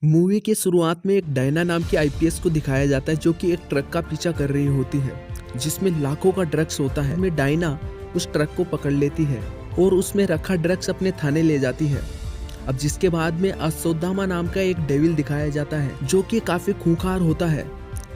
Movie के शुरुआत में एक डायना नाम की आईपीएस को दिखाया जाता है जो कि एक ट्रक का पीछा कर रही होती है जिसमें लाखों का ड्रग्स होता है। में डायना उस ट्रक को पकड़ लेती है और उसमें रखा ड्रग्स अपने थाने ले जाती है। अब जिसके बाद में अश्वत्थामा नाम का एक डेविल दिखाया जाता है जो कि काफी खूंखार होता है।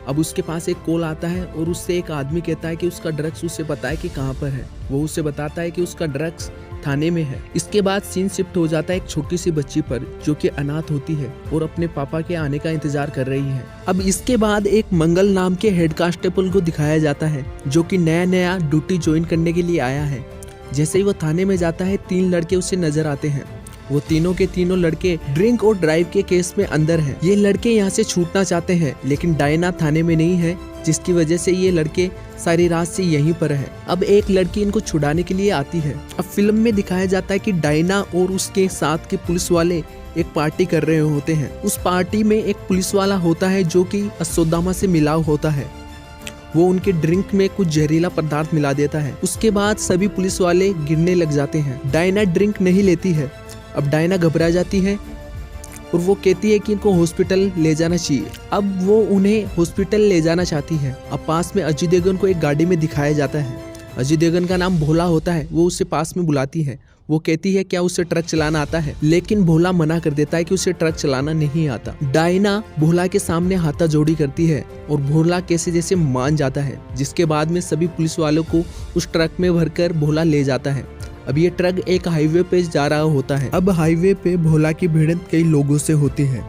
अब उसके पास एक कॉल आता है और उससे एक आदमी कहता है कि उसका ड्रग्स उसे पता है कि कहाँ पर है। वो उसे बताता है कि उसका ड्रग्स थाने में है। इसके बाद सीन शिफ्ट हो जाता है एक छोटी सी बच्ची पर जो कि अनाथ होती है और अपने पापा के आने का इंतजार कर रही है। अब इसके बाद एक मंगल नाम के हेड कांस्टेबल को दिखाया जाता है जो कि नया ड्यूटी ज्वाइन करने के लिए आया है। जैसे ही वो थाने में जाता है 3 लड़के उसे नजर आते हैं। वो तीनों के तीनों लड़के ड्रिंक और ड्राइव के केस में अंदर हैं। ये लड़के यहाँ से छूटना चाहते हैं लेकिन डायना थाने में नहीं है जिसकी वजह से ये लड़के सारी रात से यहीं पर है। अब एक लड़की इनको छुड़ाने के लिए आती है। अब फिल्म में दिखाया जाता है कि डायना और उसके साथ के पुलिस वाले एक पार्टी कर रहे होते हैं। उस पार्टी में एक पुलिस वाला होता है जो कि अश्वत्थामा से मिला होता है। वो उनके ड्रिंक में कुछ जहरीला पदार्थ मिला देता है। उसके बाद सभी पुलिस वाले गिरने लग जाते हैं। डायना ड्रिंक नहीं लेती है। अब डायना घबरा जाती है और वो कहती है कि इनको हॉस्पिटल ले जाना चाहिए। अब वो उन्हें हॉस्पिटल ले जाना चाहती है। अब पास में अजय देवगन को एक गाड़ी में दिखाया जाता है। अजय देवगन का नाम भोला होता है। वो उसे पास में बुलाती है। वो कहती है क्या उसे ट्रक चलाना आता है, लेकिन भोला मना कर देता है कि उसे ट्रक चलाना नहीं आता। डायना भोला के सामने हाथाजोड़ी करती है और भोला कैसे जैसे मान जाता है। जिसके बाद में सभी पुलिस वालों को उस ट्रक में भरकर भोला ले जाता है। अब ये ट्रक एक हाईवे पे जा रहा होता है। अब हाईवे पे भोला की भिड़ंत कई लोगों से होती है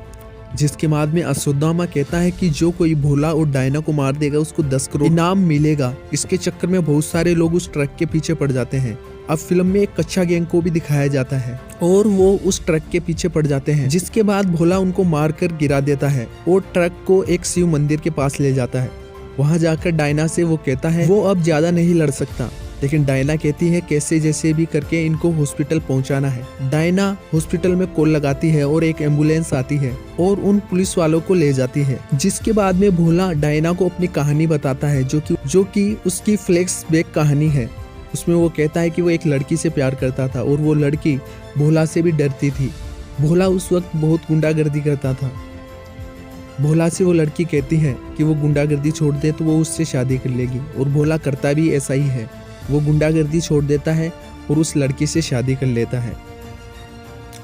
जिसके बाद में अश्वत्थामा कहता है कि जो कोई भोला और डायना को मार देगा उसको 10 करोड़ इनाम मिलेगा। इसके चक्कर में बहुत सारे लोग उस ट्रक के पीछे पड़ जाते हैं। अब फिल्म में एक कच्चा गैंग को भी दिखाया जाता है और वो उस ट्रक के पीछे पड़ जाते हैं। जिसके बाद भोला उनको मारकर गिरा देता है और ट्रक को एक शिव मंदिर के पास ले जाता है। वहाँ जाकर डायना से वो कहता है वो अब ज्यादा नहीं लड़ सकता, लेकिन डायना कहती है कैसे जैसे भी करके इनको हॉस्पिटल पहुंचाना है। डायना हॉस्पिटल में कॉल लगाती है और एक एम्बुलेंस आती है और उन पुलिस वालों को ले जाती है। जिसके बाद में भोला डायना को अपनी कहानी बताता है जो कि उसकी फ्लैश बैक कहानी है। उसमें वो कहता है कि वो एक लड़की से प्यार करता था और वो लड़की भोला से भी डरती थी। भोला उस वक्त बहुत गुंडागर्दी करता था। भोला से वो लड़की कहती है कि वो गुंडागर्दी छोड़ दे तो वो उससे शादी कर लेगी और भोला करता भी ऐसा ही है। वो गुंडागर्दी छोड़ देता है और उस लड़की से शादी कर लेता है।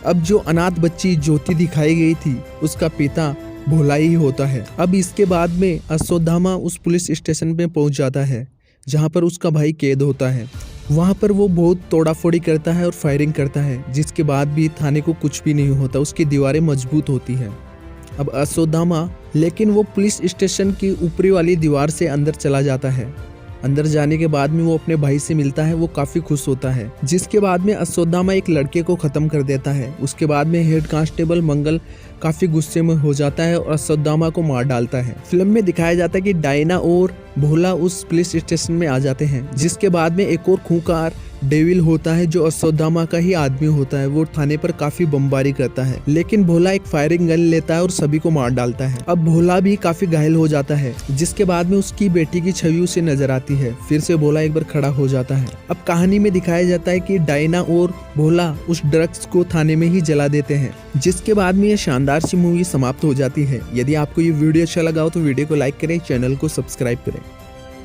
अब जो अनाथ बच्ची ज्योति दिखाई गई थी उसका पिता भोला ही होता है। अब इसके बाद में अश्वत्थामा उस पुलिस स्टेशन पे पहुंच जाता है जहां पर उसका भाई कैद होता है। वहां पर वो बहुत तोड़ाफोड़ी करता है और फायरिंग करता है जिसके बाद भी थाने को कुछ भी नहीं होता। उसकी दीवारें मजबूत होती है। अब अश्वत्थामा लेकिन वो पुलिस स्टेशन की ऊपरी वाली दीवार से अंदर चला जाता है। अंदर जाने के बाद में वो अपने भाई से मिलता है। वो काफी खुश होता है। जिसके बाद में अश्वत्थामा एक लड़के को खत्म कर देता है। उसके बाद में हेड कांस्टेबल मंगल काफी गुस्से में हो जाता है और अश्वत्थामा को मार डालता है। फिल्म में दिखाया जाता है कि डायना और भोला उस पुलिस स्टेशन में आ जाते हैं। जिसके बाद में एक और खूंखार डेविल होता है जो अश्वत्थामा का ही आदमी होता है। वो थाने पर काफी बमबारी करता है लेकिन भोला एक फायरिंग गन लेता है और सभी को मार डालता है। अब भोला भी काफी घायल हो जाता है। जिसके बाद में उसकी बेटी की छवि उसे नजर आती है। फिर से भोला एक बार खड़ा हो जाता है। अब कहानी में दिखाया जाता है कि डायना और भोला उस ड्रग्स को थाने में ही जला देते हैं। जिसके बाद में ये शानदार सी मूवी समाप्त हो जाती है। यदि आपको ये वीडियो अच्छा लगा हो तो वीडियो को लाइक करें, चैनल को सब्सक्राइब करें।